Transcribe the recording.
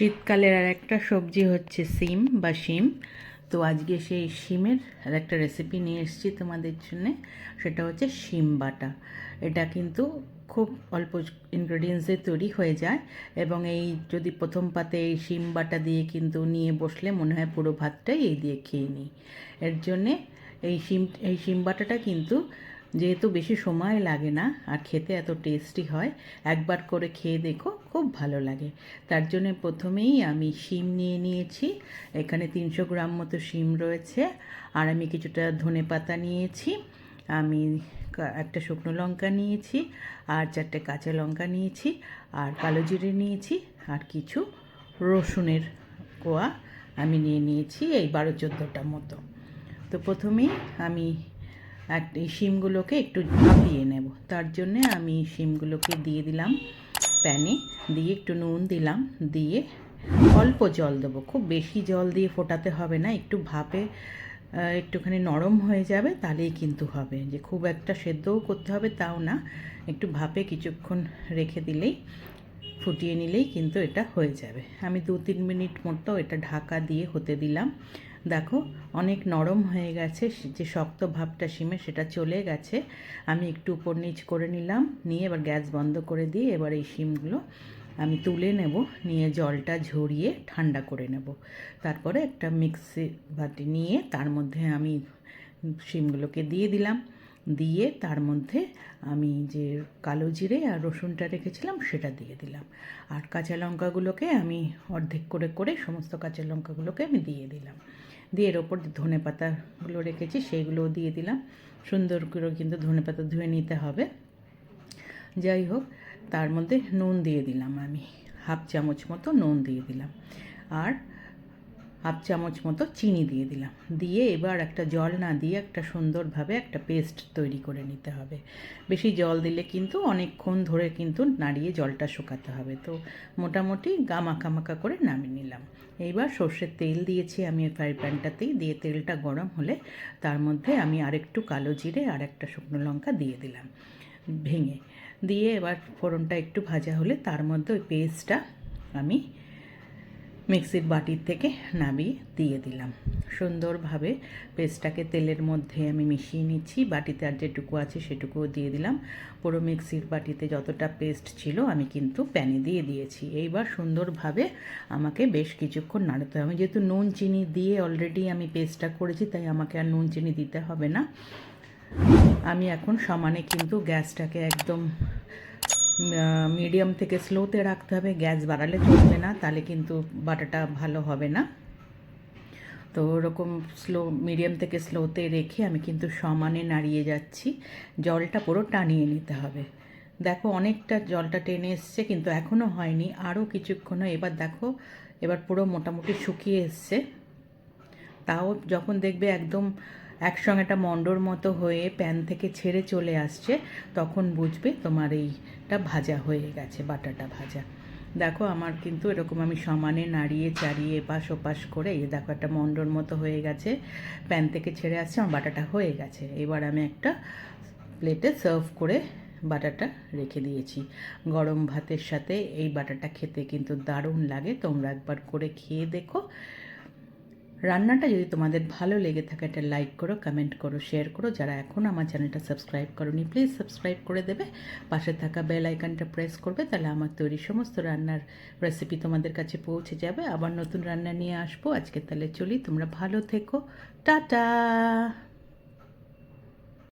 শীতকালের আর একটা সবজি হচ্ছে সিম বা শিম। তো আজকে সেই শিমের আর একটা রেসিপি নিয়ে এসেছি তোমাদের জন্যে। সেটা হচ্ছে শিম বাটা। এটা কিন্তু খুব অল্প ইনগ্রেডিয়েন্টসে তৈরি হয়ে যায় এবং এই যদি প্রথম পাতে এই শিম বাটা দিয়ে কিন্তু নিয়ে বসলে মনে হয় পুরো ভাতটাই এই দিয়ে খেয়ে নিই। এর জন্যে এই শিম বাটাটা কিন্তু যেহেতু বেশি সময় লাগে না আর খেতে এত টেস্টি হয়, একবার করে খেয়ে দেখো, খুব ভালো লাগে। তার জন্য প্রথমেই আমি শিম নিয়ে নিয়েছি। এখানে 300 গ্রাম মতো শিম রয়েছে। আর আমি কিছুটা ধনেপাতা নিয়েছি। আমি একটা শুকনো লঙ্কা নিয়েছি, আর 4টে কাঁচা লঙ্কা নিয়েছি, আর কালো জিরে নিয়েছি, আর কিছু রসুনের কোয়া আমি নিয়ে নিয়েছি, এই 12-14টা মতো। তো প্রথমেই আমি এই শিমগুলোকে একটু ভাপিয়ে নেব। তার জন্যে আমি শিমগুলোকে দিয়ে দিলাম প্যানে, দিয়ে একটু নুন দিলাম, দিয়ে অল্প জল দেবো। খুব বেশি জল দিয়ে ফোটাতে হবে না, একটু ভাপে একটুখানি নরম হয়ে যাবে তাহলেই কিন্তু হবে। যে খুব একটা সেদ্ধও করতে হবে তাও না, একটু ভাপে কিছুক্ষণ রেখে দিলেই, ফুটিয়ে নিলেই কিন্তু এটা হয়ে যাবে। আমি 2-3 মিনিট মতো এটা ঢাকা দিয়ে হতে দিলাম। দেখো অনেক নরম হয়ে গেছে, যে শক্ত ভাবটা শিমের সেটা চলে গেছে। আমি একটু উপর নিচ করে নিলাম, নিয়ে এবার গ্যাস বন্ধ করে দিয়ে এবার এই শিমগুলো আমি তুলে নেব, নিয়ে জলটা ঝরিয়ে ঠান্ডা করে নেব। তারপরে একটা মিক্সি বাটি নিয়ে তার মধ্যে আমি শিমগুলোকে দিয়ে দিলাম, দিয়ে তার মধ্যে আমি যে কালো জিরে আর রসুনটা রেখেছিলাম সেটা দিয়ে দিলাম। আর কাঁচা লঙ্কাগুলোকে আমি অর্ধেক করে করে সমস্ত কাঁচা লঙ্কাগুলোকে আমি দিয়ে দিলাম। দিয়ে এর ওপর ধনে পাতাগুলো রেখেছি সেইগুলোও দিয়ে দিলাম। সুন্দর করে কিন্তু ধনে পাতা ধুয়ে নিতে হবে। যাই হোক, তার মধ্যে নুন দিয়ে দিলাম, আমি হাফ চামচ মতো নুন দিয়ে দিলাম, আর হাফ চামচ মতো চিনি দিয়ে দিলাম। দিয়ে এবার একটা জল না দিয়ে একটা সুন্দরভাবে একটা পেস্ট তৈরি করে নিতে হবে। বেশি জল দিলে কিন্তু অনেকক্ষণ ধরে কিন্তু নাড়িয়ে জলটা শুকাতে হবে। তো মোটামুটি মাখা করে নামিয়ে নিলাম। এইবার সর্ষের তেল দিয়েছি আমি ফ্রাই প্যানটাতেই, দিয়ে তেলটা গরম হলে তার মধ্যে আমি আরেকটু কালো জিরে আর একটা শুকনো লঙ্কা দিয়ে দিলাম ভেঙে। দিয়ে এবার ফোড়নটা একটু ভাজা হলে তার মধ্যে ওই পেস্টটা আমি মিক্সির বাটির থেকে নামিয়ে দিয়ে দিলাম। সুন্দরভাবে পেস্টটাকে তেলের মধ্যে আমি মিশিয়ে নিচ্ছি। বাটিতে আর যেটুকু আছে সেটুকুও দিয়ে দিলাম। পুরো মিক্সির বাটিতে যতটা পেস্ট ছিল আমি কিন্তু প্যানে দিয়ে দিয়েছি। এইবার সুন্দরভাবে আমাকে বেশ কিছুক্ষণ নাড়তে হবে। যেহেতু নুন চিনি দিয়ে অলরেডি আমি পেস্টটা করেছি, তাই আমাকে আর নুন চিনি দিতে হবে না। আমি এখন সমানে কিন্তু গ্যাসটাকে একদম মিডিয়াম থেকে স্লোতে রাখতে হবে। গ্যাস বাড়ালে চলবে না, তাহলে কিন্তু বাটাটা ভালো হবে না। তো ওরকম মিডিয়াম থেকে স্লোতে রেখে আমি কিন্তু সমানে নাড়িয়ে যাচ্ছি। জলটা পুরো টানিয়ে নিতে হবে। দেখো অনেকটা জলটা টেনে এসছে, কিন্তু এখনও হয়নি, আরও কিছুক্ষণ। এবার দেখো, এবার পুরো মোটামুটি শুকিয়ে এসছে। তাও যখন দেখবে একদম একসঙ্গে একটা মণ্ডর মতো হয়ে প্যান থেকে ছেড়ে চলে আসছে, তখন বুঝবে তোমার এইটা ভাজা হয়ে গেছে, বাটাটা ভাজা। দেখো আমার কিন্তু এরকম আমি সমানে নাড়িয়ে চাড়িয়ে এপাশ ওপাশ করে এই দেখো একটা মণ্ডর মতো হয়ে গেছে, প্যান থেকে ছেড়ে আসছে, আমার বাটাটা হয়ে গেছে। এবার আমি একটা প্লেটে সার্ভ করে বাটাটা রেখে দিয়েছি। গরম ভাতের সাথে এই বাটাটা খেতে কিন্তু দারুণ লাগে। তোমরা একবার করে খেয়ে দেখো। রান্নাটা যদি তোমাদের ভালো লেগে থাকে, একটা লাইক করো, কমেন্ট করো, শেয়ার করো। যারা এখন আমার চ্যানেলটা সাবস্ক্রাইব করোনি, প্লিজ সাবস্ক্রাইব করে দেবে। পাশে থাকা বেল আইকনটা প্রেস করবে, তাহলে আমার তৈরি সমস্ত রান্নার রেসিপি তোমাদের কাছে পৌঁছে যাবে। আবার নতুন রান্না নিয়ে আসবো। আজকে তাহলে চলি, তোমরা ভালো থেকো, টাটা।